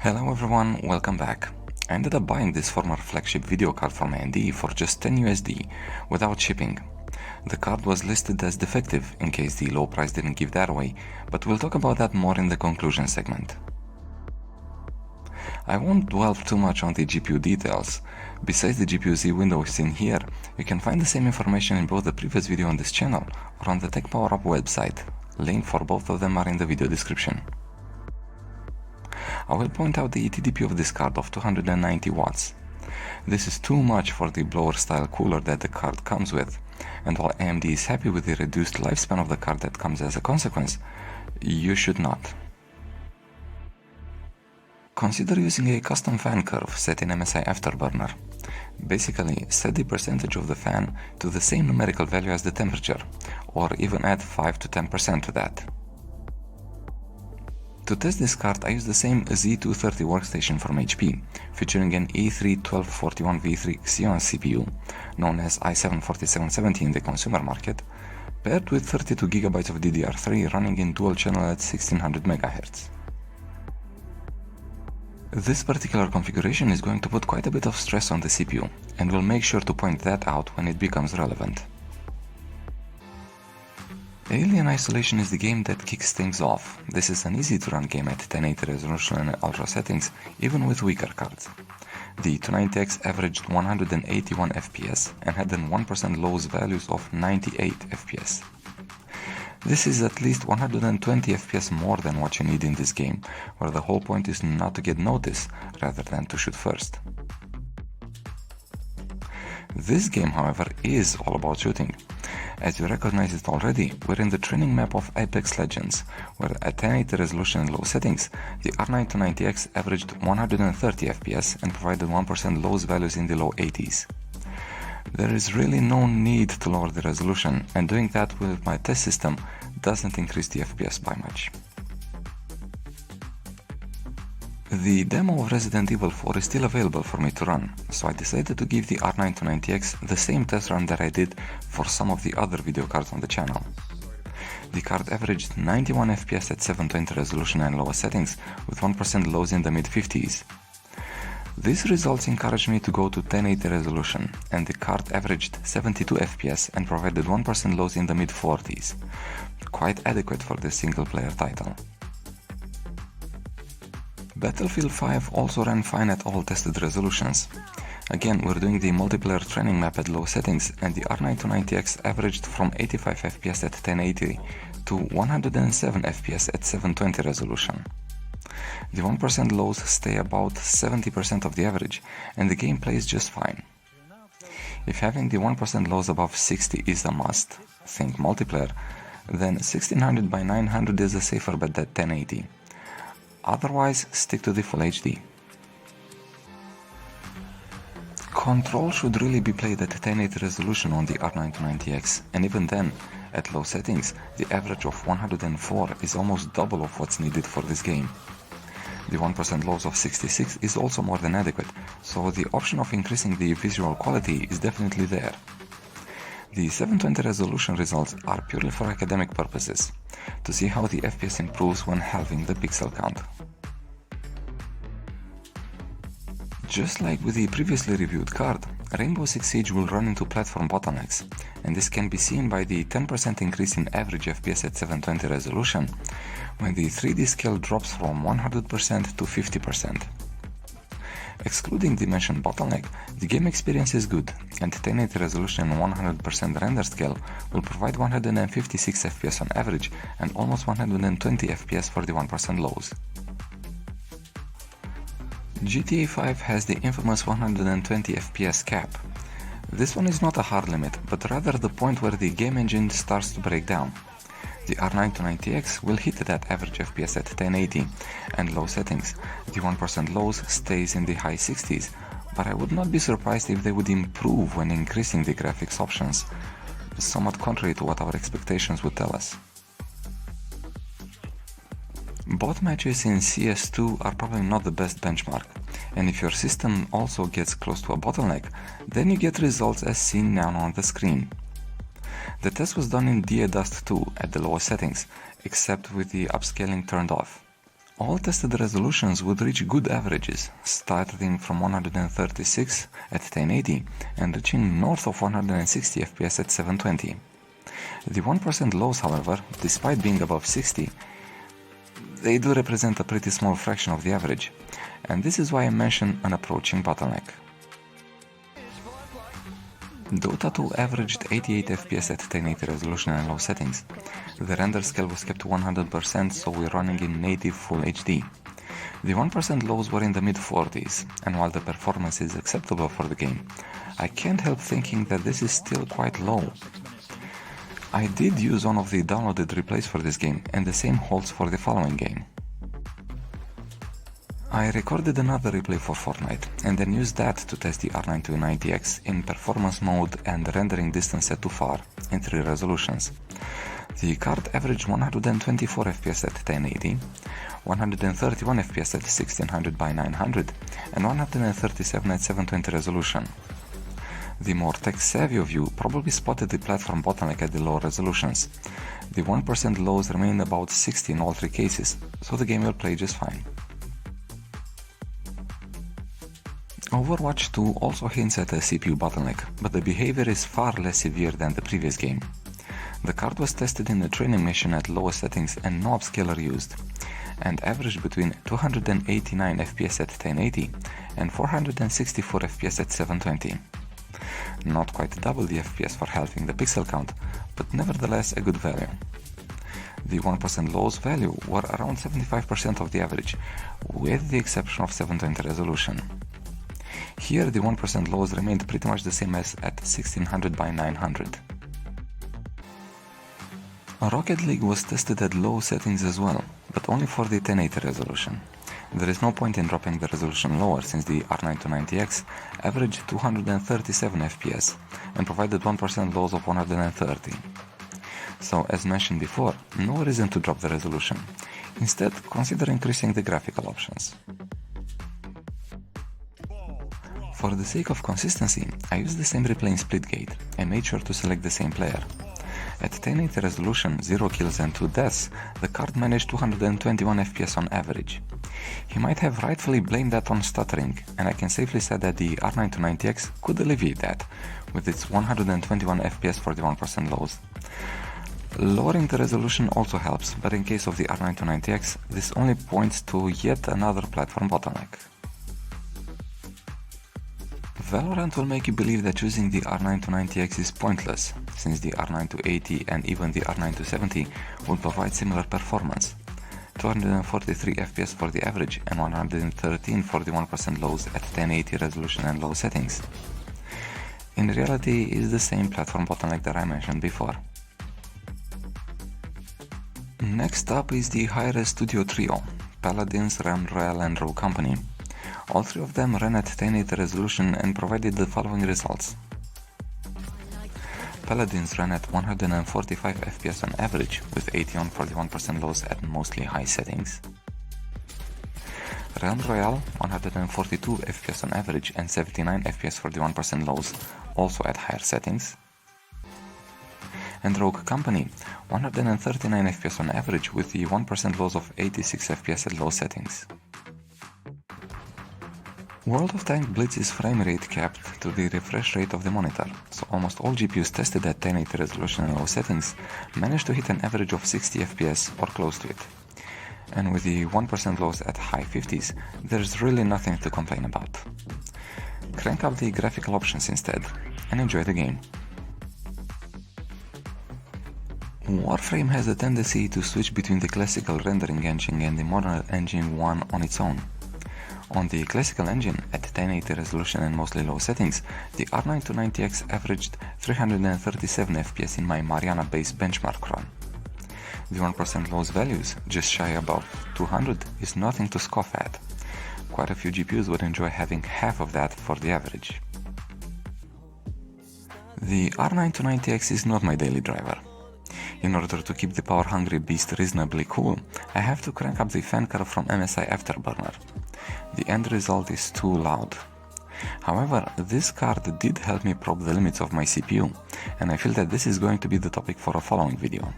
Hello everyone, welcome back. I ended up buying this former flagship video card from AMD for just 10 USD without shipping. The card was listed as defective in case the low price didn't give that away, but we'll talk about that more in the conclusion segment. I won't delve too much on the GPU details. Besides the GPU Z window seen here, you can find the same information in both the previous video on this channel or on the Tech Power Up website. Link for both of them are in the video description. I will point out the TDP of this card of 290 watts. This is too much for the blower style cooler that the card comes with, and while AMD is happy with the reduced lifespan of the card that comes as a consequence, you should not. Consider using a custom fan curve set in MSI Afterburner. Basically, set the percentage of the fan to the same numerical value as the temperature, or even add 5 to 10% to that. To test this card, I used the same Z230 workstation from HP, featuring an E3-1241v3 Xeon CPU, known as i7-4770 in the consumer market, paired with 32 GB of DDR3 running in dual channel at 1600 MHz. This particular configuration is going to put quite a bit of stress on the CPU, and we'll make sure to point that out when it becomes relevant. Alien Isolation is the game that kicks things off. This is an easy to run game at 1080 resolution and ultra settings, even with weaker cards. The 290X averaged 181 FPS and had an 1% lows values of 98 FPS. This is at least 120 FPS more than what you need in this game, where the whole point is not to get noticed, rather than to shoot first. This game, however, is all about shooting. As you recognize it already, we're in the training map of Apex Legends, where at 1080 resolution and low settings, the R9 290X averaged 130 FPS and provided 1% lows values in the low 80s. There is really no need to lower the resolution, and doing that with my test system doesn't increase the FPS by much. The demo of Resident Evil 4 is still available for me to run, so I decided to give the R9 290X the same test run that I did for some of the other video cards on the channel. The card averaged 91 FPS at 720 resolution and lower settings, with 1% lows in the mid-50s. These results encouraged me to go to 1080 resolution, and the card averaged 72 FPS and provided 1% lows in the mid-40s. Quite adequate for this single-player title. Battlefield 5 also ran fine at all tested resolutions. Again, we're doing the multiplayer training map at low settings, and the R9 290X averaged from 85 FPS at 1080 to 107 FPS at 720 resolution. The 1% lows stay about 70% of the average, and the game plays just fine. If having the 1% lows above 60 is a must, think multiplayer, then 1600 by 900 is a safer bet than 1080. Otherwise, stick to the Full HD. Control should really be played at 1080 resolution on the R9 290X, and even then, at low settings, the average of 104 is almost double of what's needed for this game. The 1% lows of 66 is also more than adequate, so the option of increasing the visual quality is definitely there. The 720 resolution results are purely for academic purposes, to see how the FPS improves when halving the pixel count. Just like with the previously reviewed card, Rainbow Six Siege will run into platform bottlenecks, and this can be seen by the 10% increase in average FPS at 720 resolution, when the 3D scale drops from 100% to 50%. Excluding the mentioned bottleneck, the game experience is good, and 1080 resolution and 100% render scale will provide 156 FPS on average and almost 120 FPS for the 1% lows. GTA 5 has the infamous 120 FPS cap. This one is not a hard limit, but rather the point where the game engine starts to break down. The R9 290X will hit that average FPS at 1080 and low settings. The 1% lows stays in the high 60s, but I would not be surprised if they would improve when increasing the graphics options, somewhat contrary to what our expectations would tell us. Bot matches in CS2 are probably not the best benchmark, and if your system also gets close to a bottleneck, then you get results as seen now on the screen. The test was done in DA Dust 2 at the lowest settings, except with the upscaling turned off. All tested resolutions would reach good averages, starting from 136 at 1080 and reaching north of 160 FPS at 720. The 1% lows, however, despite being above 60, they do represent a pretty small fraction of the average, and this is why I mention an approaching bottleneck. Dota 2 averaged 88 FPS at 1080 resolution and low settings. The render scale was kept to 100%, so we're running in native Full HD. The 1% lows were in the mid-40s, and while the performance is acceptable for the game, I can't help thinking that this is still quite low. I did use one of the downloaded replays for this game, and the same holds for the following game. I recorded another replay for Fortnite, and then used that to test the R9 to 90X in performance mode and rendering distance set to far in 3 resolutions. The card averaged 124 FPS at 1080, 131 FPS at 1600 by 900, and 137 at 720 resolution. The more tech-savvy of you probably spotted the platform bottleneck at the low resolutions. The 1% lows remain about 60 in all 3 cases, so the game will play just fine. Overwatch 2 also hints at a CPU bottleneck, but the behavior is far less severe than the previous game. The card was tested in a training mission at lowest settings and no upscaler used, and averaged between 289 FPS at 1080 and 464 FPS at 720. Not quite double the FPS for halving the pixel count, but nevertheless a good value. The 1% lows value were around 75% of the average, with the exception of 720 resolution. Here the 1% lows remained pretty much the same as at 1600 by 900. Rocket League was tested at low settings as well, but only for the 1080 resolution. There is no point in dropping the resolution lower since the R9 to 90X averaged 237 FPS and provided 1% lows of 130. So as mentioned before, no reason to drop the resolution. Instead, consider increasing the graphical options. For the sake of consistency, I used the same replay in Splitgate and made sure to select the same player. At 1080 resolution, 0 kills and 2 deaths, the card managed 221 FPS on average. He might have rightfully blamed that on stuttering, and I can safely say that the R9 to 90X could alleviate that, with its 121 FPS for the 1% lows. Lowering the resolution also helps, but in case of the R9 to 90X, this only points to yet another platform bottleneck. Valorant will make you believe that choosing the R9 to 90X is pointless, since the R9 to 80 and even the R9 to 70 will provide similar performance. 243 FPS for the average and 113 for the 1% lows at 1080 resolution and low settings. In reality, it is the same platform bottleneck that I mentioned before. Next up is the HiRez Studio Trio, Paladins, Royale and Rogue Company. All 3 of them ran at 1080 resolution and provided the following results. Paladins ran at 145 FPS on average, with 80 on 41% lows at mostly high settings. Royale 142 FPS on average and 79 FPS for the 1% lows, also at higher settings. And Rogue Company 139 FPS on average with the 1% lows of 86 FPS at low settings. World of Tanks Blitz's frame rate capped to the refresh rate of the monitor, so almost all GPUs tested at 1080 resolution and low settings managed to hit an average of 60 FPS or close to it. And with the 1% lows at high 50s, there's really nothing to complain about. Crank up the graphical options instead, and enjoy the game. Warframe has a tendency to switch between the classical rendering engine and the modern engine one on its own. On the classical engine, at 1080 resolution and mostly low settings, the R9 to 90X averaged 337 FPS in my Mariana-based benchmark run. The 1% lows values, just shy above 200, is nothing to scoff at. Quite a few GPUs would enjoy having half of that for the average. The R9 to 90X is not my daily driver. In order to keep the power-hungry beast reasonably cool, I have to crank up the fan curve from MSI Afterburner. The end result is too loud. However, this card did help me probe the limits of my CPU, and I feel that this is going to be the topic for a following video.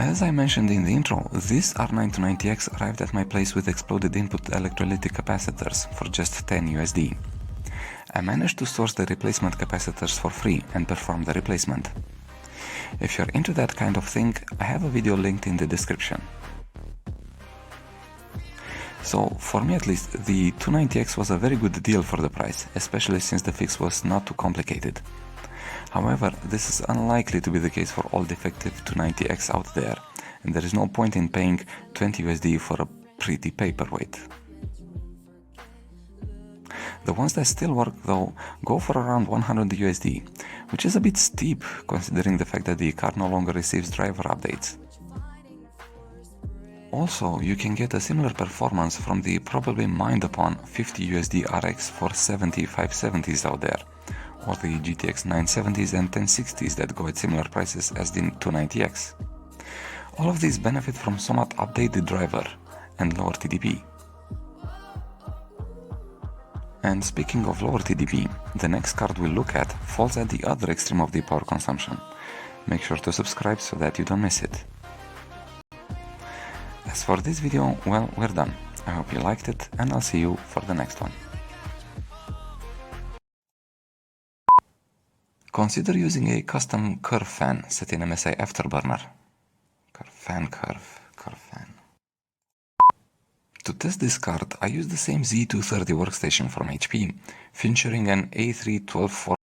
As I mentioned in the intro, this R9 to 90X arrived at my place with exploded input electrolytic capacitors for just 10 USD. I managed to source the replacement capacitors for free and perform the replacement. If you're into that kind of thing, I have a video linked in the description. So, for me at least, the 290X was a very good deal for the price, especially since the fix was not too complicated. However, this is unlikely to be the case for all defective 290X out there, and there is no point in paying 20 USD for a pretty paperweight. The ones that still work though go for around 100 USD, which is a bit steep considering the fact that the card no longer receives driver updates. Also, you can get a similar performance from the probably mind upon 50 USD RX 470-570s out there, or the GTX 970s and 1060s that go at similar prices as the 290X. All of these benefit from somewhat updated driver and lower TDP. And speaking of lower TDP, the next card we'll look at falls at the other extreme of the power consumption. Make sure to subscribe so that you don't miss it. As for this video, well, we're done. I hope you liked it, and I'll see you for the next one. Consider using a custom curve fan set in MSI Afterburner. Curve fan. To test this card, I used the same Z230 workstation from HP, featuring an A3 12